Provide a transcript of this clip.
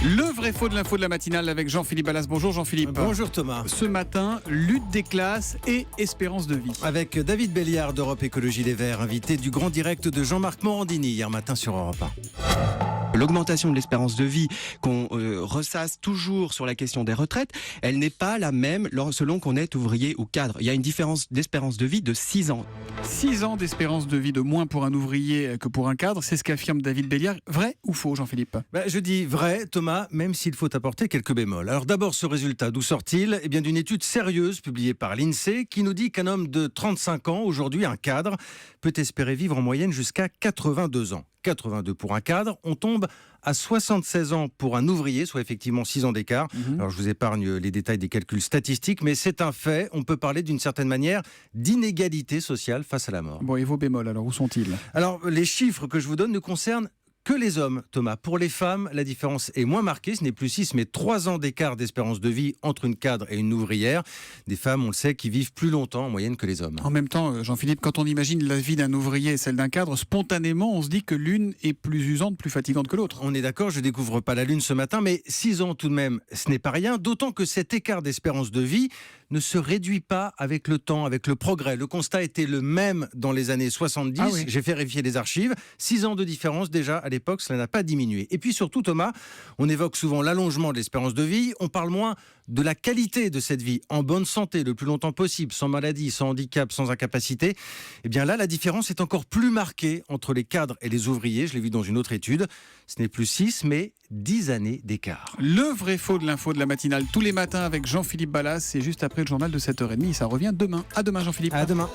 Le vrai faux de l'info de la matinale avec Jean-Philippe Ballas. Bonjour Jean-Philippe. Bonjour Thomas. Ce matin, lutte des classes et espérance de vie. Avec David Béliard d'Europe Écologie Les Verts, invité du grand direct de Jean-Marc Morandini hier matin sur Europe 1. L'augmentation de l'espérance de vie qu'on ressasse toujours sur la question des retraites, elle n'est pas la même selon qu'on est ouvrier ou cadre. Il y a une différence d'espérance de vie de 6 ans. 6 ans d'espérance de vie de moins pour un ouvrier que pour un cadre, c'est ce qu'affirme David Béliard. Vrai ou faux, Jean-Philippe ? Je dis vrai, Thomas, même s'il faut apporter quelques bémols. Alors d'abord, ce résultat, d'où sort-il ? Eh bien, d'une étude sérieuse publiée par l'INSEE qui nous dit qu'un homme de 35 ans, aujourd'hui un cadre, peut espérer vivre en moyenne jusqu'à 82 ans. 82 pour un cadre, on tombe à 76 ans pour un ouvrier, soit effectivement 6 ans d'écart. Alors je vous épargne les détails des calculs statistiques, mais c'est un fait, on peut parler d'une certaine manière d'inégalité sociale face à la mort. Bon, et vos bémols, alors où sont-ils ? Alors les chiffres que je vous donne ne concernent que les hommes, Thomas. Pour les femmes, la différence est moins marquée. Ce n'est plus 6, mais 3 ans d'écart d'espérance de vie entre une cadre et une ouvrière. Des femmes, on le sait, qui vivent plus longtemps en moyenne que les hommes. En même temps, Jean-Philippe, quand on imagine la vie d'un ouvrier et celle d'un cadre, spontanément, on se dit que l'une est plus usante, plus fatigante que l'autre. On est d'accord, je découvre pas la lune ce matin, mais 6 ans tout de même, ce n'est pas rien. D'autant que cet écart d'espérance de vie ne se réduit pas avec le temps, avec le progrès. Le constat était le même dans les années 70. Ah oui. J'ai fait vérifier les archives. 6 ans de différence déjà à l'époque, cela n'a pas diminué. Et puis surtout, Thomas, on évoque souvent l'allongement de l'espérance de vie. On parle moins de la qualité de cette vie, en bonne santé, le plus longtemps possible, sans maladie, sans handicap, sans incapacité. Eh bien là, la différence est encore plus marquée entre les cadres et les ouvriers. Je l'ai vu dans une autre étude. Ce n'est plus 6, mais 10 années d'écart. Le vrai faux de l'info de la matinale, tous les matins avec Jean-Philippe Ballas. C'est juste après le journal de 7h30. Ça revient demain. À demain, Jean-Philippe. À demain.